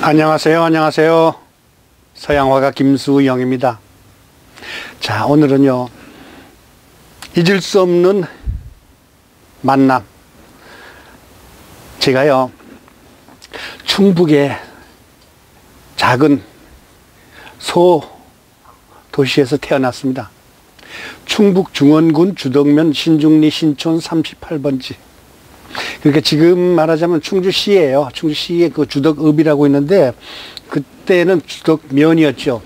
안녕하세요. 안녕하세요. 서양화가 김수영입니다. 자, 오늘은요, 잊을 수 없는 만남. 제가요, 충북의 작은 소도시에서 태어났습니다. 충북 중원군 주덕면 신중리 신촌 38번지. 그러니까 지금 말하자면 충주시예요. 충주시에 그 주덕읍이라고 있는데 그때는 주덕면이었죠.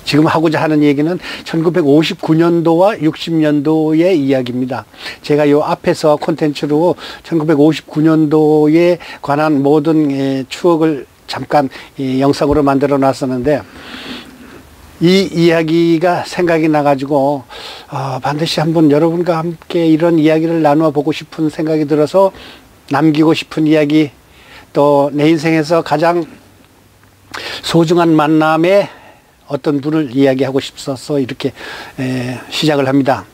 지금 하고자 하는 얘기는 1959년도와 60년도의 이야기입니다. 제가 요 앞에서 콘텐츠로 1959년도에 관한 모든 추억을 잠깐 영상으로 만들어 놨었는데, 이 이야기가 생각이 나가지고 반드시 한번 여러분과 함께 이런 이야기를 나누어 보고 싶은 생각이 들어서 남기고 싶은 이야기, 또 내 인생에서 가장 소중한 만남의 어떤 분을 이야기하고 싶어서 이렇게 시작을 합니다.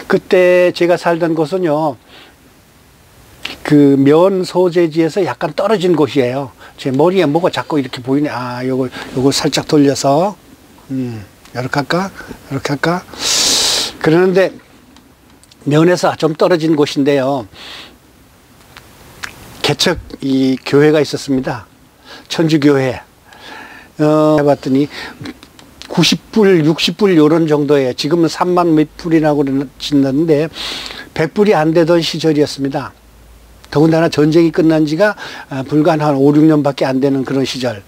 그때 제가 살던 곳은요, 그 면 소재지에서 약간 떨어진 곳이에요. 제 머리에 뭐가 자꾸 이렇게 보이네. 요거 살짝 돌려서 이렇게 할까? 이렇게 할까? 그러는데 면에서 좀 떨어진 곳인데요, 개척 이 교회가 있었습니다. 천주교회. 해봤더니 90불, 60불 요런 정도예요. 지금은 3만 몇 불이라고 짓는데 100불이 안 되던 시절이었습니다. 더군다나 전쟁이 끝난 지가 불과 한 5, 6년밖에 안 되는 그런 시절.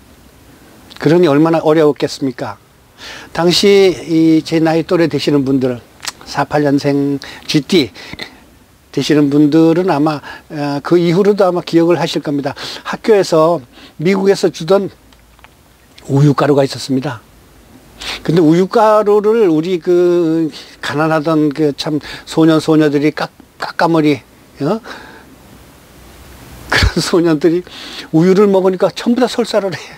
그러니 얼마나 어려웠겠습니까? 당시 제 나이 또래 되시는 분들, 48년생 GT 되시는 분들은 아마 그 이후로도 아마 기억을 하실 겁니다. 학교에서 미국에서 주던 우유가루가 있었습니다. 근데 우유가루를 우리 그 가난하던 그 참 소년들이 까까머리, 그런 소년들이 우유를 먹으니까 전부 다 설사를 해요.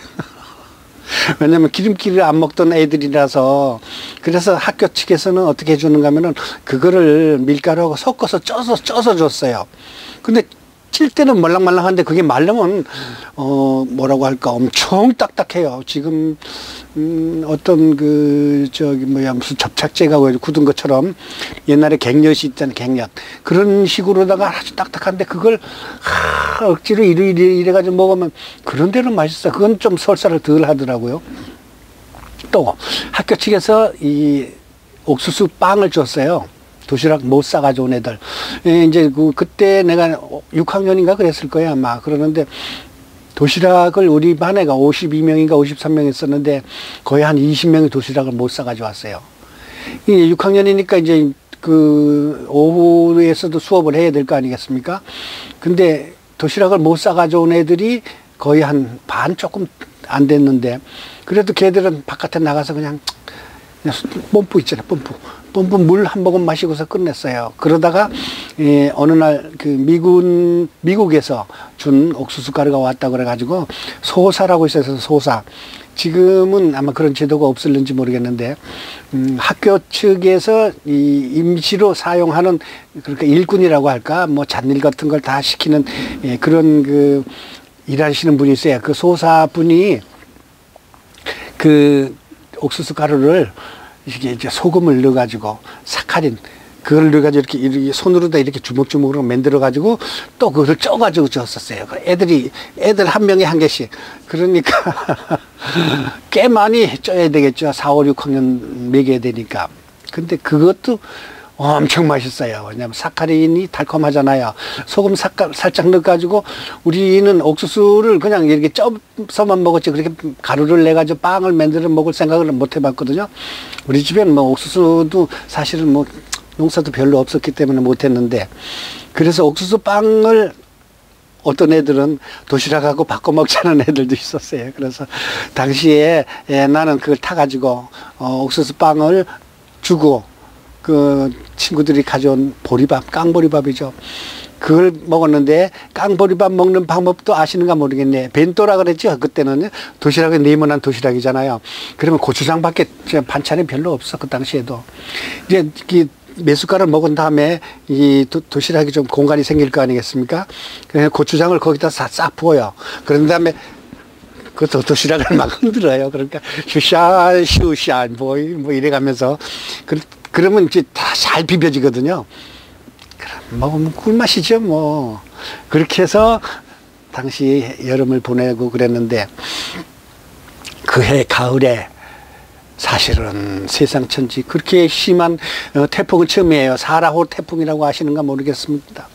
왜냐면 기름기를 안 먹던 애들이라서. 그래서 학교 측에서는 어떻게 해주는가 하면은 그거를 밀가루하고 섞어서 쪄서 줬어요. 근데 찔 때는 말랑말랑한데 그게 말르면 뭐라고 할까, 엄청 딱딱해요. 지금 어떤 무슨 접착제가 굳은 것처럼 옛날에 갱엿이 있잖아요. 갱엿 그런 식으로다가 아주 딱딱한데 그걸 억지로 이래가지고 먹으면 그런 데는 맛있어. 그건 좀 설사를 덜 하더라고요. 또 학교 측에서 이 옥수수 빵을 줬어요. 도시락 못 싸가지고 온 애들. 이제 그때 내가 6학년인가 그랬을 거야 아마. 그러는데 도시락을 우리 반 애가 52명인가 53명 있었는데 거의 한 20명이 도시락을 못 싸가지고 왔어요. 6학년이니까 이제 그 오후에서도 수업을 해야 될 거 아니겠습니까? 근데 도시락을 못 싸가지고 온 애들이 거의 한 반 조금 안 됐는데, 그래도 걔들은 바깥에 나가서 그냥 뽐뿌 있잖아요. 뽐뿌 물 한 모금 마시고서 끝냈어요. 그러다가 어느 날 그 미국에서 준 옥수수 가루가 왔다고 그래가지고 소사라고 있어서 소사. 지금은 아마 그런 제도가 없을는지 모르겠는데 학교 측에서 이 임시로 사용하는, 그러니까 일꾼이라고 할까, 뭐 잣일 같은 걸 다 시키는 그런 그 일하시는 분이 있어요. 그 소사 분이 그 옥수수 가루를 이게 이제 소금을 넣어가지고 사카린 그걸 넣어가지고 이렇게 손으로다 이렇게 주먹주먹으로 만들어가지고 또 그걸 쪄가지고 줬었어요. 애들 한 명에 한 개씩. 그러니까 꽤 많이 쪄야 되겠죠. 4, 5, 6학년 먹여야 되니까. 근데 그것도 엄청 맛있어요. 왜냐면 사카린이 달콤하잖아요. 소금 살짝 넣어가지고 우리는 옥수수를 그냥 이렇게 쪄서만 먹었지 그렇게 가루를 내가지고 빵을 만들어 먹을 생각을 못 해봤거든요. 우리 집에는 뭐 옥수수도 사실은 뭐 농사도 별로 없었기 때문에 못 했는데, 그래서 옥수수 빵을 어떤 애들은 도시락하고 바꿔 먹자는 애들도 있었어요. 그래서 당시에 나는 그걸 타가지고 옥수수 빵을 주고 그 친구들이 가져온 보리밥, 깡보리밥이죠. 그걸 먹었는데 깡보리밥 먹는 방법도 아시는가 모르겠네. 벤또라 그랬죠. 그때는 도시락이 네모난 도시락이잖아요. 그러면 고추장밖에 반찬이 별로 없어. 그 당시에도. 이제 몇 숟가락 먹은 다음에 이 도시락이 좀 공간이 생길 거 아니겠습니까? 그냥 고추장을 거기다 싹 부어요. 그런 다음에 그 도시락을 막 흔들어요. 그러니까 슈샤 슈샤 뭐 이래가면서 그러면 이제 다 잘 비벼지거든요. 그럼 먹으면 꿀맛이죠 뭐. 그렇게 해서 당시 여름을 보내고 그랬는데 그해 가을에 사실은 세상 천지 그렇게 심한 태풍은 처음이에요. 사라호 태풍이라고 아시는가 모르겠습니다.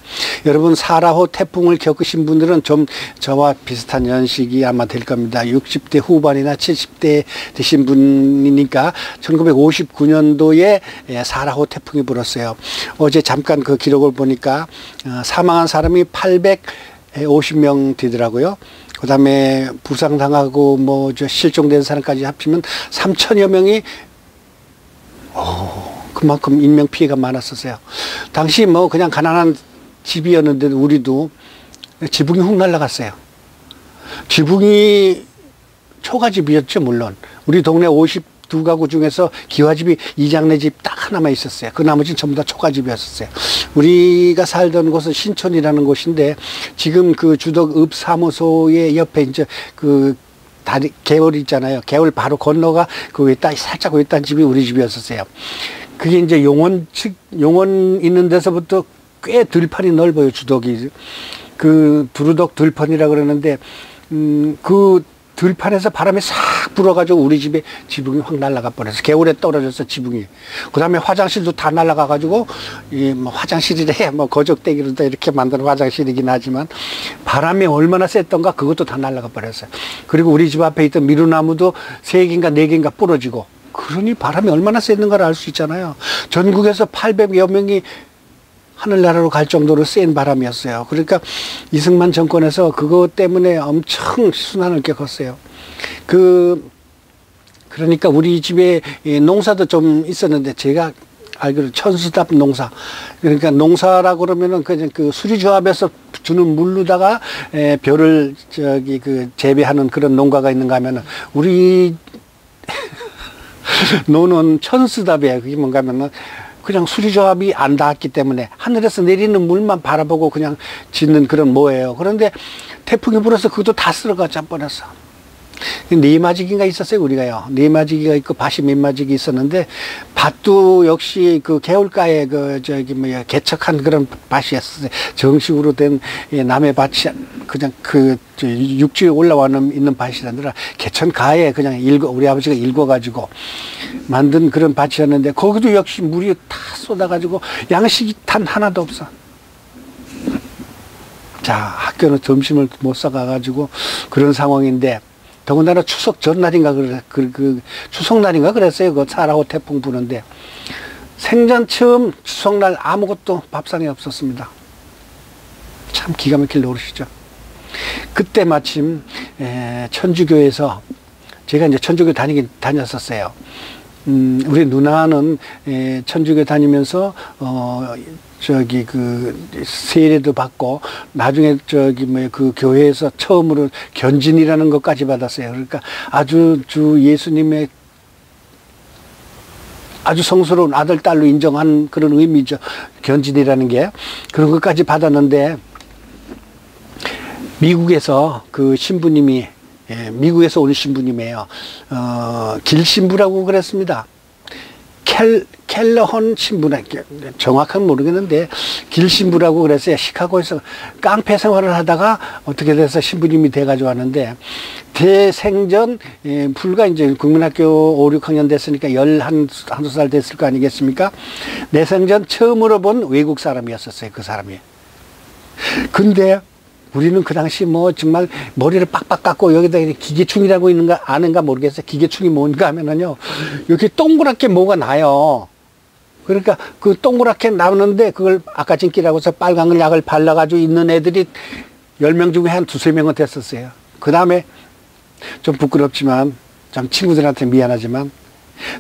여러분 사라호 태풍을 겪으신 분들은 좀 저와 비슷한 연식이 아마 될 겁니다. 60대 후반이나 70대 되신 분이니까 1959년도에 사라호 태풍이 불었어요. 어제 잠깐 그 기록을 보니까 사망한 사람이 850명 되더라고요. 그 다음에 부상당하고 뭐 저 실종된 사람까지 합치면 3천여 명이 그만큼 인명피해가 많았었어요. 당시 뭐 그냥 가난한 집이었는데 우리도 지붕이 훅 날아갔어요. 지붕이 초가집이었죠 물론. 우리 동네 52가구 중에서 기와집이 2장내 집 딱 하나만 있었어요. 그 나머지는 전부 다 초가집이었어요. 우리가 살던 곳은 신촌이라는 곳인데 지금 그 주덕읍 사무소의 옆에 이제 그 다리 개월 있잖아요. 개월 바로 건너가 그 외딴 살짝 외딴 집이 우리 집이었었어요. 그게 이제 용원 있는 데서부터 꽤 들판이 넓어요. 주덕이 그 두루덕 들판이라 그러는데 그 들판에서 바람이 싹 불어가지고 우리 집에 지붕이 확 날아가 버려서 개울에 떨어져서 지붕이. 그 다음에 화장실도 다 날아가가지고 뭐 화장실이래 뭐 거적대기로 이렇게 만든 화장실이긴 하지만 바람이 얼마나 셌던가 그것도 다 날아가 버렸어요. 그리고 우리 집 앞에 있던 미루나무도 3개인가 4개인가 부러지고. 그러니 바람이 얼마나 셌는가를 알 수 있잖아요. 전국에서 800여 명이 하늘나라로 갈 정도로 센 바람이었어요. 그러니까 이승만 정권에서 그것 때문에 엄청 순환을 겪었어요. 그러니까 우리 집에 농사도 좀 있었는데 제가 알기로 천수답 농사. 그러니까 농사라고 그러면은 그냥 그 수리조합에서 주는 물로다가 벼를 재배하는 그런 농가가 있는가 하면은 우리 노는 천수답이에요. 그게 뭔가 하면은 그냥 수리조합이 안 닿았기 때문에 하늘에서 내리는 물만 바라보고 그냥 짓는 그런 뭐예요. 그런데 태풍이 불어서 그것도 다 쓸어가자 뻔했어. 네마지기가 있었어요, 우리가요. 네마지기가 있고 밭이 몇마지기 있었는데 밭도 역시 그 개울가에 개척한 그런 밭이었어요. 정식으로 된 남의 밭이 그냥 육지에 올라와 있는 밭이 아니라 개천가에 그냥 우리 아버지가 읽어가지고 만든 그런 밭이었는데 거기도 역시 물이 다 쏟아가지고 양식이 단 하나도 없어. 자, 학교는 점심을 못 사가가지고 그런 상황인데 더군다나 추석 전날인가 추석날인가 그랬어요. 그 사라호 태풍 부는데 생전 처음 추석날 아무것도 밥상에 없었습니다. 참 기가 막힐 노릇이죠. 그때 마침 천주교에서 제가 이제 천주교 다녔었어요. 우리 누나는 천주교 다니면서 세례도 받고 나중에 그 교회에서 처음으로 견진이라는 것까지 받았어요. 그러니까 아주 예수님의 아주 성스러운 아들 딸로 인정한 그런 의미죠. 견진이라는 게 그런 것까지 받았는데 미국에서 그 신부님이 미국에서 온 신부님이에요. 길신부라고 그랬습니다. 켈러헌 신부나 정확한 모르겠는데 길신부라고 그랬어요. 시카고에서 깡패 생활을 하다가 어떻게 돼서 신부님이 돼가지고 왔는데 대생전 불과 이제 국민학교 5, 6학년 됐으니까 11살 됐을 거 아니겠습니까? 내 생전 처음으로 본 외국 사람이었었어요. 그 사람이. 근데 우리는 그 당시 뭐 정말 머리를 빡빡 깎고 여기다 기계충이라고 있는가 아는가 모르겠어요. 기계충이 뭔가 하면은요. 이렇게 동그랗게 뭐가 나요. 그러니까 그 동그랗게 나오는데 그걸 아까진기라고 해서 빨간 약을 발라가지고 있는 애들이 10명 중에 한 2~3명은 됐었어요. 그 다음에 좀 부끄럽지만 참 친구들한테 미안하지만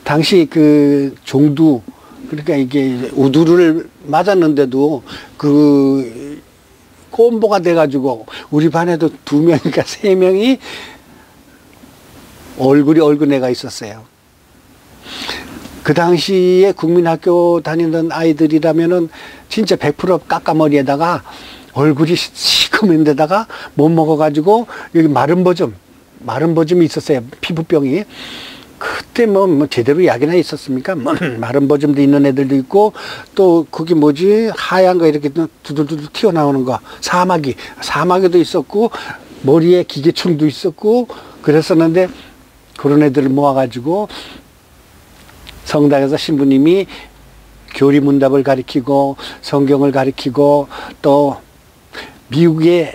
당시 그 종두 그러니까 이게 우두를 맞았는데도 콤보가 돼가지고 우리 반에도 2명인가 3명이 얼굴 애가 있었어요. 그 당시에 국민학교 다니던 아이들이라면은 진짜 100% 까까머리에다가 얼굴이 시커먼 데다가 못 먹어가지고 여기 마른 버점이 있었어요. 피부병이. 그때 뭐 제대로 약이나 있었습니까? 마른 버점도 있는 애들도 있고, 또 그게 뭐지? 하얀 거 이렇게 두들두들 튀어나오는 거. 사마귀도 있었고, 머리에 기계충도 있었고, 그랬었는데, 그런 애들을 모아가지고, 성당에서 신부님이 교리문답을 가르치고, 성경을 가르치고, 또 미국의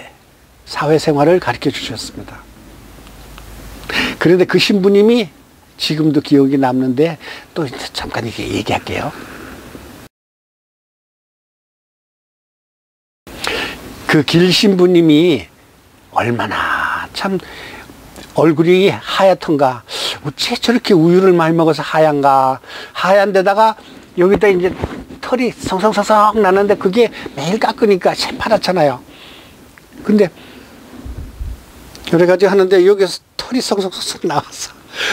사회생활을 가르쳐 주셨습니다. 그런데 그 신부님이 지금도 기억이 남는데, 또 잠깐 이렇게 얘기할게요. 그 길 신부님이 얼마나 참 얼굴이 하얗던가, 어째 저렇게 우유를 많이 먹어서 하얀가. 하얀 데다가 여기다 이제 털이 성성성성 나는데 그게 매일 깎으니까 새파랗잖아요. 근데 여러 가지 하는데 여기서 털이 성성성성 나와서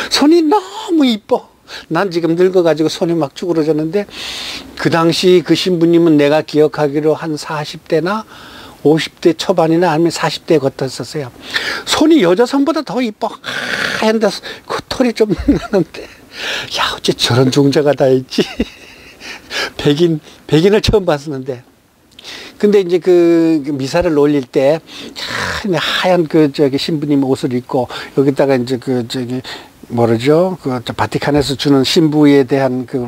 손이 너무 이뻐. 난 지금 늙어가지고 손이 막 쭈그러졌는데, 그 당시 그 신부님은 내가 기억하기로 한 40대나 50대 초반이나 아니면 40대에 걷었었어요. 손이 여자 손보다 더 이뻐. 하얀데 그 털이 좀 나는데, 야, 어째 저런 종자가 다 있지. 백인을 처음 봤었는데. 근데 이제 그 미사를 올릴 때 하얀 신부님 옷을 입고, 여기다가 이제 뭐라죠? 바티칸에서 주는 신부에 대한 그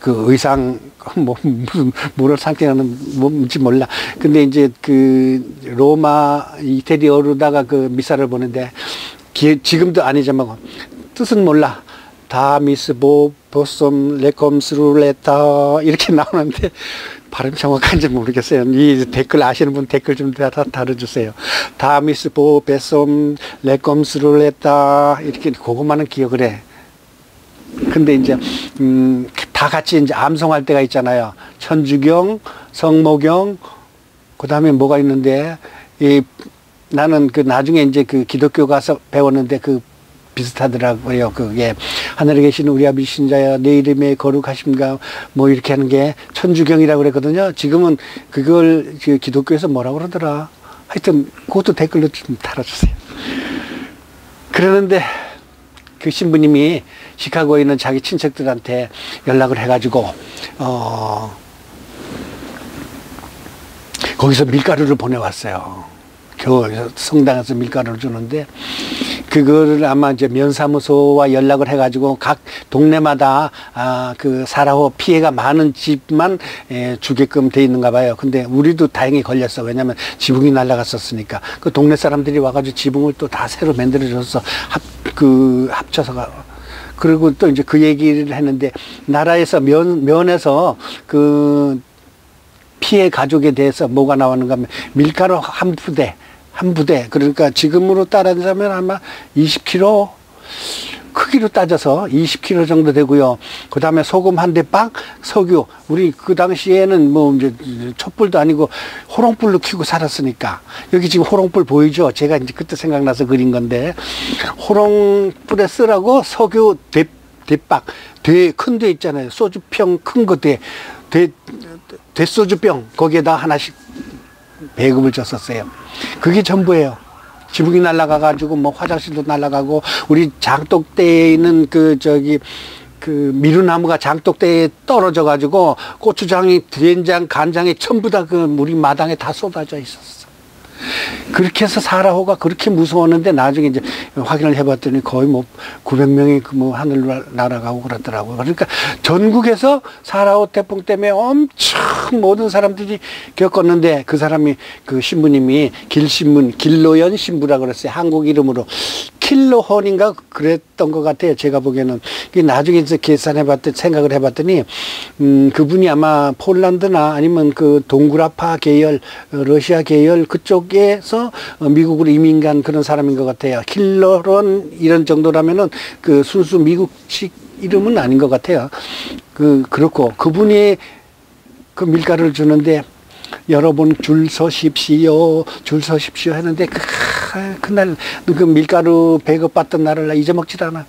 의상, 무슨, 뭐를 상징하는 뭔지 몰라. 근데 이제 로마 이태리어로다가 미사를 보는데, 지금도 아니지만, 뜻은 몰라. 다미스 보솜 레콤스룰레타 이렇게 나오는데, 발음 정확한지 모르겠어요. 이 댓글 아시는 분 댓글 좀 달아주세요. 다미스 보솜 레콤스룰레타 이렇게 그것만은 기억을 해. 근데 이제 다 같이 이제 암송할 때가 있잖아요. 천주경, 성모경, 그 다음에 뭐가 있는데, 나는 나중에 이제 기독교 가서 배웠는데 비슷하더라고요. 그게 하늘에 계신 우리 아버지 신자여 내 이름에 거룩하심과 뭐 이렇게 하는 게 천주경이라고 그랬거든요. 지금은 그걸 기독교에서 뭐라고 그러더라. 하여튼 그것도 댓글로 좀 달아주세요. 그러는데 그 신부님이 시카고에 있는 자기 친척들한테 연락을 해가지고 거기서 밀가루를 보내왔어요. 성당에서 밀가루를 주는데, 그거를 아마 이제 면사무소와 연락을 해가지고 각 동네마다 사라호 피해가 많은 집만 주게끔 돼 있는가 봐요. 근데 우리도 다행히 걸렸어. 왜냐면 지붕이 날아갔었으니까. 그 동네 사람들이 와가지고 지붕을 또 다 새로 만들어줘서 합쳐서 그리고 또 이제 그 얘기를 했는데, 나라에서 면에서 피해 가족에 대해서 뭐가 나왔는가 하면 밀가루 한 부대. 그러니까 지금으로 따라하자면 아마 20kg 크기로 따져서 20kg 정도 되고요. 그 다음에 소금 한 대빵, 석유. 우리 그 당시에는 뭐 이제 촛불도 아니고 호롱불로 켜고 살았으니까. 여기 지금 호롱불 보이죠? 제가 이제 그때 생각나서 그린 건데, 호롱불에 쓰라고 석유 대박, 큰 대 있잖아요. 소주병 큰 거 대소주병, 거기에다 하나씩 배급을 줬었어요. 그게 전부예요. 지붕이 날아가가지고 뭐 화장실도 날아가고, 우리 장독대에 있는 미루나무가 장독대에 떨어져가지고 고추장이, 된장, 간장이 전부 다 우리 마당에 다 쏟아져 있었어. 그렇게 해서 사라호가 그렇게 무서웠는데, 나중에 이제 확인을 해봤더니 거의 900명이 하늘로 날아가고 그러더라고요. 그러니까 전국에서 사라호 태풍 때문에 엄청 모든 사람들이 겪었는데, 그 사람이 신부님이 길로연 신부라 그랬어요. 한국 이름으로 킬로헌인가 그랬던 것 같아요. 제가 보기에는. 나중에 생각을 해봤더니 그분이 아마 폴란드나 아니면 동구라파 계열, 러시아 계열 그쪽에서 미국으로 이민 간 그런 사람인 것 같아요. 킬로헌 이런 정도라면은 순수 미국식 이름은 아닌 것 같아요. 그렇고 그분이 밀가루를 주는데, 여러분 줄 서십시오 했는데, 그날 밀가루 배급받던 날을 나 잊어먹질 않아.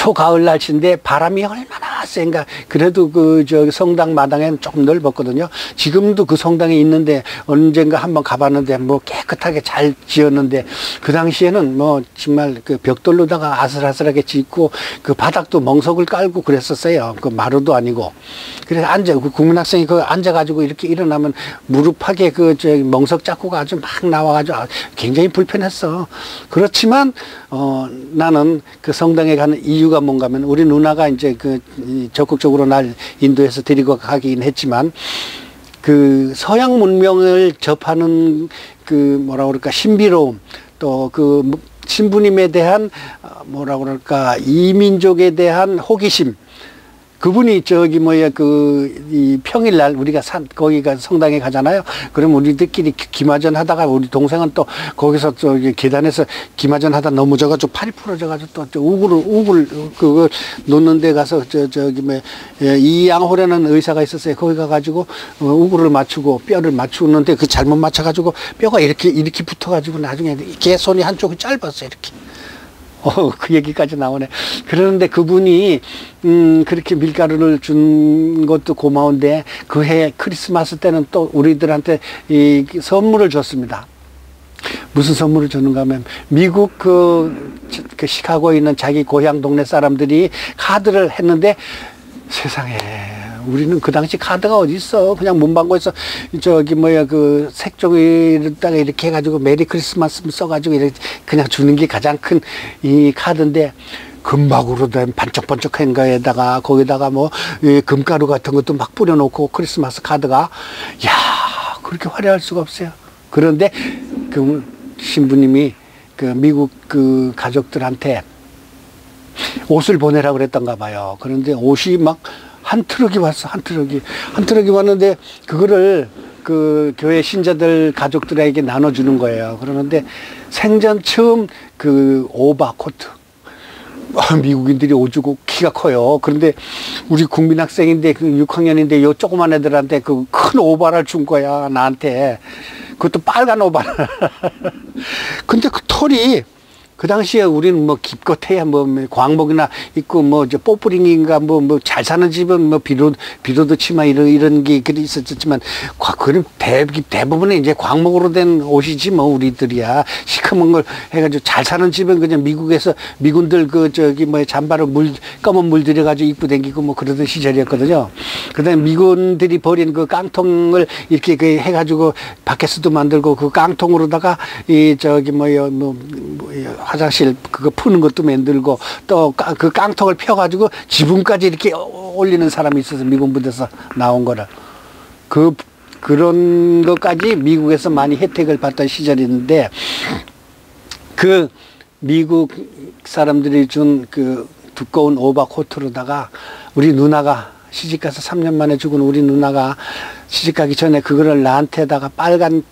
초가을 날씨인데 바람이 얼마나 센가. 그래도 그 저 성당 마당에는 조금 넓었거든요. 지금도 그 성당에 있는데 언젠가 한번 가봤는데 뭐 깨끗하게 잘 지었는데 그 당시에는 뭐 정말 그 벽돌로다가 아슬아슬하게 짓고 그 바닥도 멍석을 깔고 그랬었어요. 그 마루도 아니고. 그래서 그 국민학생이 그 앉아가지고 이렇게 일어나면 무릎하게 그 저 멍석 자국가 아주 막 나와가지고 굉장히 불편했어. 그렇지만 나는 그 성당에 가는 이유가 뭔가 하면 우리 누나가 이제 그 적극적으로 날 인도해서 데리고 가긴 했지만 그 서양 문명을 접하는 그 뭐라 그럴까 신비로움 또 그 신부님에 대한 뭐라 그럴까 이민족에 대한 호기심 그분이 저기 뭐야 이 평일날 우리가 거기가 성당에 가잖아요. 그럼 우리들끼리 기마전 하다가 우리 동생은 또 거기서 저기 계단에서 기마전 하다 넘어져가지고 팔이 부러져가지고 또 우굴 그거 놓는 데 가서 저기 뭐 이양호라는 의사가 있었어요. 거기 가가지고 우굴을 맞추고 뼈를 맞추는데 그 잘못 맞춰가지고 뼈가 이렇게 붙어가지고 나중에 개 손이 한쪽이 짧았어요. 이렇게. 그 얘기까지 나오네. 그러는데 그분이 그렇게 밀가루를 준 것도 고마운데 그 해 크리스마스 때는 또 우리들한테 이 선물을 줬습니다. 무슨 선물을 줬는가 하면 미국 그 시카고에 있는 자기 고향 동네 사람들이 카드를 했는데 세상에 우리는 그 당시 카드가 어디 있어. 그냥 문방구에서 저기 뭐야 그 색종이에다가 이렇게 해가지고 메리 크리스마스 써가지고 이렇게 그냥 주는 게 가장 큰 이 카드인데 금박으로 된 반짝반짝한 거에다가 거기다가 뭐 금가루 같은 것도 막 뿌려놓고 크리스마스 카드가 야 그렇게 화려할 수가 없어요. 그런데 그 신부님이 그 미국 그 가족들한테 옷을 보내라고 그랬던가 봐요. 그런데 옷이 막 한 트럭이 왔어. 한 트럭이 왔는데 그거를 그 교회 신자들 가족들에게 나눠주는 거예요. 그러는데 생전 처음 그 오버코트 미국인들이 오주고 키가 커요. 그런데 우리 국민학생인데 그 6학년인데 요 조그만 애들한테 그 큰 오바를 준 거야. 나한테. 그것도 빨간 오바를. 근데 그 털이 그 당시에 우리는 뭐 기껏해야 뭐 광복이나 있고 뭐 저 뽀뿌링인가 뭐 잘 사는 집은 뭐 비로드 치마 이런 게 그리 있었지만 그런 대부분의 이제 광목으로 된 옷이지 뭐 우리들이야 시커먼 걸 해가지고 잘 사는 집은 그냥 미국에서 미군들 그 저기 뭐 잠바로 검은 물 들여가지고 입고 다니고 뭐 그러던 시절이었거든요. 그다음에 미군들이 버린 그 깡통을 이렇게 그 해가지고 바켓스도 만들고 그 깡통으로다가 이 저기 화장실 그거 푸는 것도 만들고 또 그 깡통을 펴가지고 지붕까지 이렇게 올리는 사람이 있어서 미군 부대에서 나온 거를 그런 것까지 미국에서 많이 혜택을 받던 시절인데 그 미국 사람들이 준 그 두꺼운 오버코트로다가 우리 누나가 시집가서 3년 만에 죽은 우리 누나가 시집가기 전에 그거를 나한테다가 빨간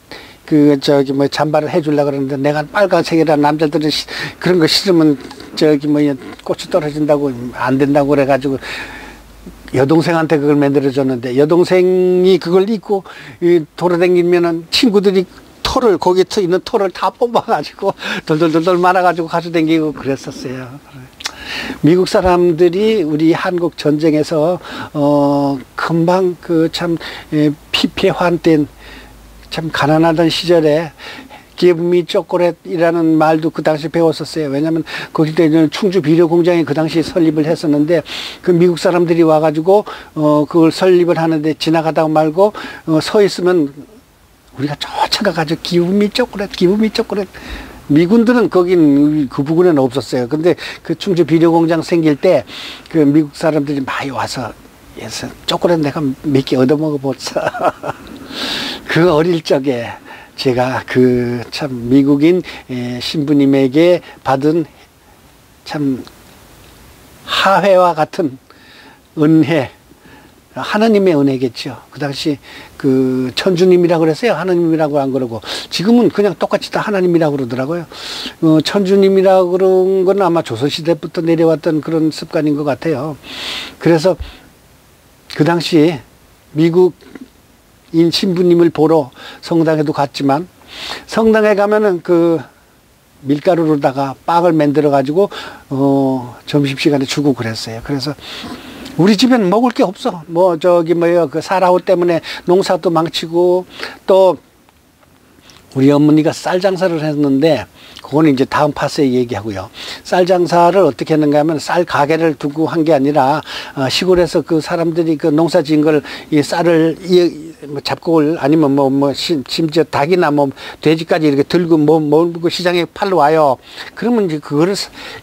그 저기 뭐 잠바를 해주려고 그러는데 내가 빨간색이라 남자들은 그런 거 싫으면 저기 뭐 꽃이 떨어진다고 안 된다고 그래가지고 여동생한테 그걸 만들어줬는데 여동생이 그걸 입고 돌아다니면은 친구들이 거기에 있는 털을 다 뽑아가지고 돌돌돌돌 말아가지고 가져다니고 그랬었어요. 미국 사람들이 우리 한국 전쟁에서 금방 그 참 피폐환된 참 가난하던 시절에 Give me chocolate이라는 말도 그 당시 배웠었어요. 왜냐하면 거기도 충주 비료 공장이 그 당시 설립을 했었는데 그 미국 사람들이 와가지고 그걸 설립을 하는데 지나가다 말고 서 있으면 우리가 쫓아가가지고 Give me chocolate, Give me chocolate. 미군들은 거긴 그 부근에는 없었어요. 근데 그 충주 비료 공장 생길 때 그 미국 사람들이 많이 와서 초콜릿 내가 몇 개 얻어먹어 보자. 그 어릴 적에 제가 그 참 미국인 신부님에게 받은 참 하회와 같은 은혜, 하나님의 은혜겠죠. 그 당시 그 천주님이라고 그랬어요. 하나님이라고 안 그러고 지금은 그냥 똑같이 다 하나님이라고 그러더라고요. 천주님이라고 그런 건 아마 조선시대부터 내려왔던 그런 습관인 것 같아요. 그래서 그 당시 미국인 신부님을 보러 성당에도 갔지만 성당에 가면은 그 밀가루로다가 빵을 만들어 가지고 점심시간에 주고 그랬어요. 그래서 우리 집엔 먹을 게 없어. 뭐 저기 뭐요 그 사라호 때문에 농사도 망치고, 또 우리 어머니가 쌀 장사를 했는데 그거는 이제 다음 파스에 얘기하고요. 쌀 장사를 어떻게 했는가 하면 쌀 가게를 두고 한 게 아니라 시골에서 그 사람들이 그 농사 지은 걸 이 쌀을 뭐 잡곡을 아니면 심지어 닭이나 뭐 돼지까지 이렇게 들고 몰고 시장에 팔러 와요. 그러면 이제 그거를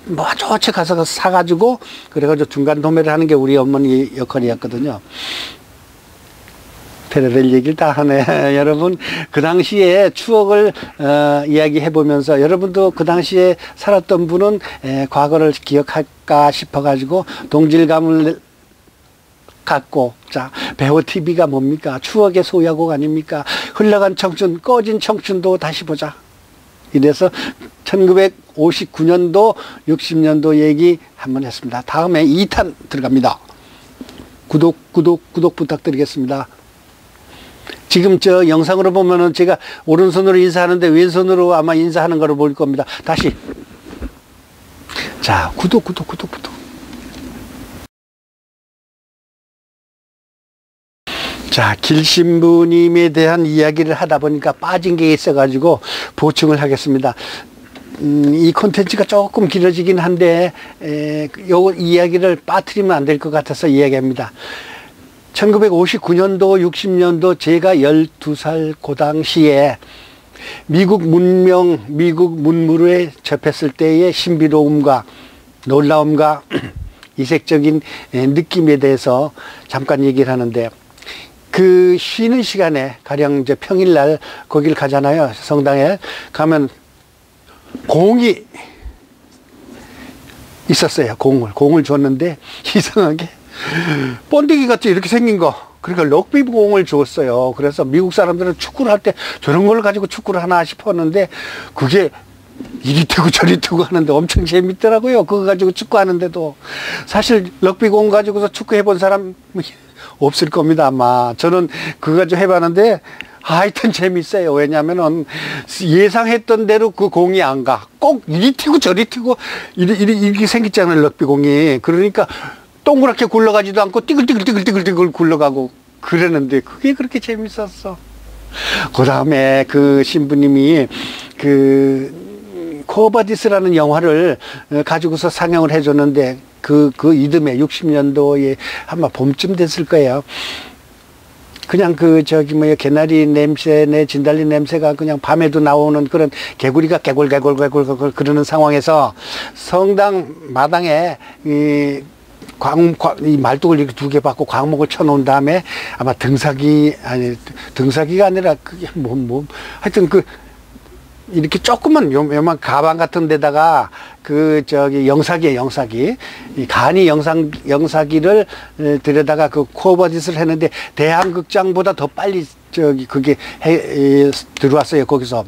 뭐 저쪽 가서 사가지고 그래가지고 중간 도매를 하는 게 우리 어머니 역할이었거든요. 페레렐 얘기를 다 하네. 여러분, 그 당시에 추억을 이야기해 보면서 여러분도 그 당시에 살았던 분은 과거를 기억할까 싶어 가지고 동질감을 갖고, 자, 배우 TV가 뭡니까? 추억의 소야곡 아닙니까? 흘러간 청춘, 꺼진 청춘도 다시 보자. 이래서 1959년도, 60년도 얘기 한번 했습니다. 다음에 2탄 들어갑니다. 구독 부탁드리겠습니다. 지금 저 영상으로 보면은 제가 오른손으로 인사하는데 왼손으로 아마 인사하는 거로 보일 겁니다. 다시. 자, 구독. 자, 길신부님에 대한 이야기를 하다 보니까 빠진 게 있어가지고 보충을 하겠습니다. 이 콘텐츠가 조금 길어지긴 한데, 요 이야기를 빠뜨리면 안 될 것 같아서 이야기합니다. 1959년도, 60년도 제가 12살 그 당시에 미국 문물에 접했을 때의 신비로움과 놀라움과 이색적인 느낌에 대해서 잠깐 얘기를 하는데, 그 쉬는 시간에 가령 이제 평일날 거길 가잖아요. 성당에 가면 공이 있었어요. 공을 줬는데 이상하게 번데기 같이 이렇게 생긴 거. 그러니까 럭비공을 줬어요. 그래서 미국 사람들은 축구를 할 때 저런 걸 가지고 축구를 하나 싶었는데, 그게 이리 튀고 저리 튀고 하는데 엄청 재밌더라고요. 그거 가지고 축구하는데도. 사실 럭비공 가지고서 축구 해본 사람 없을 겁니다, 아마. 저는 그거 가지고 해봤는데 하여튼 재밌어요. 왜냐면은 예상했던 대로 그 공이 안 가. 꼭 이리 튀고 저리 튀고 이렇게 생겼잖아요, 럭비공이. 그러니까 동그랗게 굴러가지도 않고 띠글띠글 굴러가고 그랬는데 그게 그렇게 재밌었어. 그 다음에 그 신부님이 그 코어바디스라는 영화를 가지고서 상영을 해줬는데, 그 이듬해 60년도에 아마 봄쯤 됐을 거예요. 그냥 개나리 냄새네, 진달래 냄새가 그냥 밤에도 나오는 그런 개구리가 개굴개굴 그러는 상황에서 성당 마당에 이 말뚝을 이렇게 2개 받고 광목을 쳐놓은 다음에 아마 등사기가 아니라 그게 하여튼 이렇게 조그만 요만 가방 같은 데다가 영사기 이 간이 영사기를 들여다가 그 코어버짓을 했는데 대한극장보다 더 빨리 그게 들어왔어요, 거기서.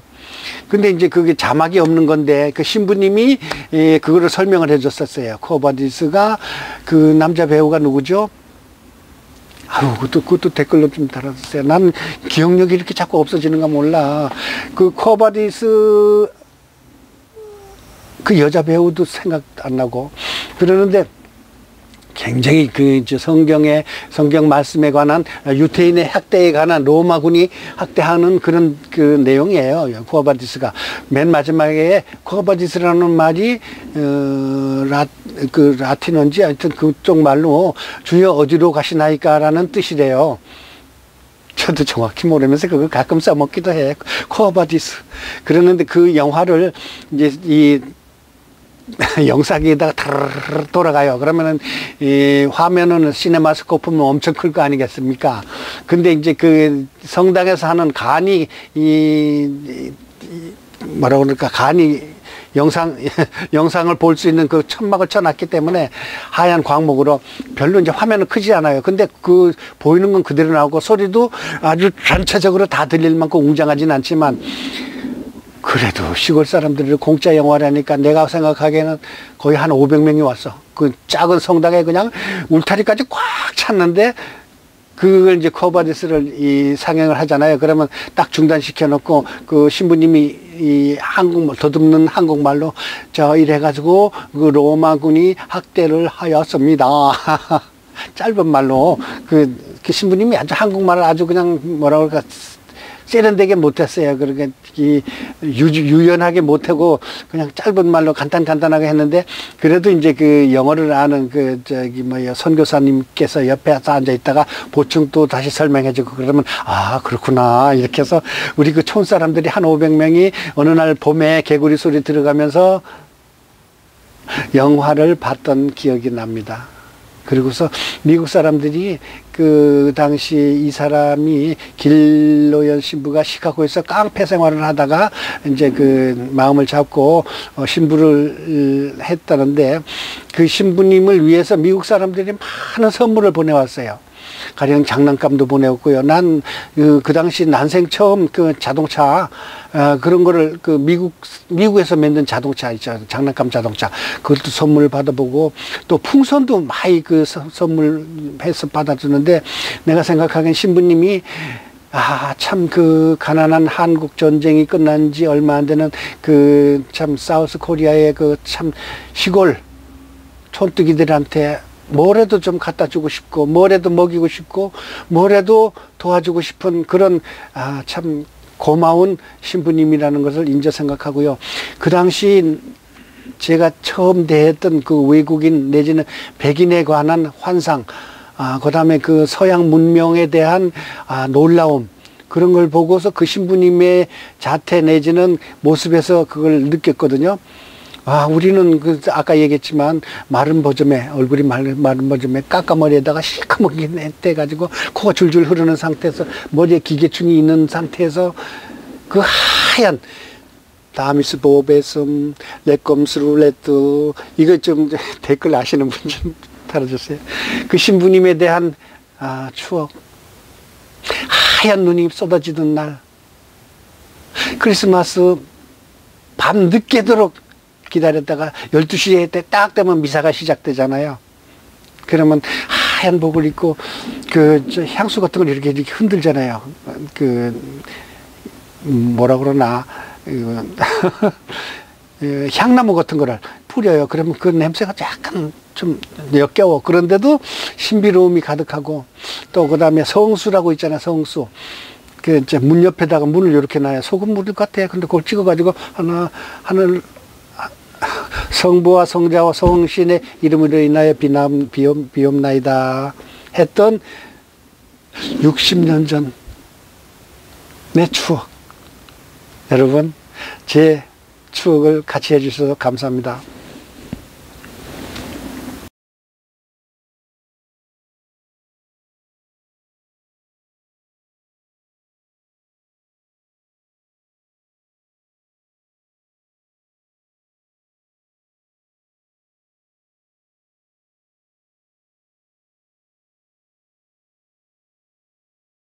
근데 이제 그게 자막이 없는 건데 그 신부님이 그거를 설명을 해줬었어요. 코어버짓가 그 남자 배우가 누구죠? 아유, 그것도 댓글로 좀 달아주세요. 난 기억력이 이렇게 자꾸 없어지는가 몰라. 그 코어바디스 그 여자 배우도 생각 안 나고 그러는데, 굉장히 성경 말씀에 관한 유태인의 학대에 관한 로마군이 학대하는 그런 내용이에요. 코어바디스가 맨 마지막에 코어바디스라는 말이 라틴어인지 하여튼 그쪽 말로 주여 어디로 가시나이까라는 뜻이래요. 저도 정확히 모르면서 그거 가끔 써먹기도 해. 코어바디스. 그러는데 그 영화를 이제 이 영상에다가 타르르 돌아가요. 그러면은 이 화면은 시네마스코프면 엄청 클 거 아니겠습니까? 근데 이제 그 성당에서 하는 간이 뭐라고 그럴까, 간이 영상을 볼 수 있는 그 천막을 쳐놨기 때문에 하얀 광목으로 별로 이제 화면은 크지 않아요. 근데 그 보이는 건 그대로 나오고 소리도 아주 전체적으로 다 들릴 만큼 웅장하진 않지만, 그래도 시골 사람들이 공짜 영화라니까 내가 생각하기에는 거의 한 500명이 왔어. 그 작은 성당에 그냥 울타리까지 꽉 찼는데 그걸 이제 코바디스를 이 상영을 하잖아요. 그러면 딱 중단시켜 놓고 그 신부님이 이 한국말 더듬는 한국말로 저 이래가지고 그 로마군이 학대를 하였습니다. 짧은 말로 그 신부님이 아주 한국말을 아주 그냥 뭐라 그럴까 세련되게 못했어요. 그러니까 유연하게 못하고 그냥 짧은 말로 간단하게 했는데 그래도 이제 그 영어를 아는 그 저기 뭐야 선교사님께서 옆에 앉아 있다가 보충 또 다시 설명해주고 그러면 아 그렇구나 이렇게 해서 우리 그 촌 사람들이 한 500명이 어느 날 봄에 개구리 소리 들어가면서 영화를 봤던 기억이 납니다. 그리고서 미국 사람들이 그 당시 이 사람이 길로연 신부가 시카고에서 깡패 생활을 하다가 이제 그 마음을 잡고 신부를 했다는데 그 신부님을 위해서 미국 사람들이 많은 선물을 보내왔어요. 가령 장난감도 보내왔고요. 난 그 당시 난생 처음 그 자동차 그런 거를 그 미국에서 만든 자동차 있죠. 장난감 자동차. 그것도 선물 받아보고 또 풍선도 많이 그 선물해서 받아주는데 내가 생각하기엔 신부님이 참 그 가난한 한국 전쟁이 끝난 지 얼마 안 되는 그 참 사우스 코리아의 그 참 시골 촌뜨기들한테 뭐라도 좀 갖다 주고 싶고 뭐라도 먹이고 싶고 뭐라도 도와주고 싶은 그런 참 고마운 신부님이라는 것을 인제 생각하고요. 그 당시 제가 처음 대했던 그 외국인 내지는 백인에 관한 환상, 그 다음에 그 서양 문명에 대한 놀라움, 그런 걸 보고서 그 신부님의 자태 내지는 모습에서 그걸 느꼈거든요. 우리는 그 아까 얘기했지만 마른 버점에 얼굴이 마른 버점에 까까머리에다가 시커멓게 떼가지고 코가 줄줄 흐르는 상태에서 머리에 기계충이 있는 상태에서 그 하얀 다미스 보베슴 레꼼스룰레트 이거 좀 댓글 아시는 분 좀 달아주세요. 그 신부님에 대한 추억, 하얀 눈이 쏟아지는 날, 크리스마스 밤 늦게도록 기다렸다가 12시에 딱 되면 미사가 시작되잖아요. 그러면 하얀 복을 입고 저 향수 같은 걸 이렇게 흔들잖아요. 뭐라 그러나 향나무 같은 거를 뿌려요. 그러면 그 냄새가 약간 좀 역겨워. 그런데도 신비로움이 가득하고 또 그다음에 성수라고 있잖아요. 성수. 이제 문 옆에다가 문을 이렇게 놔요. 소금물 같아. 근데 그걸 찍어가지고 하늘 성부와 성자와 성신의 이름으로 인하여 비옵나이다 했던 60년 전 내 추억. 여러분, 제 추억을 같이 해주셔서 감사합니다.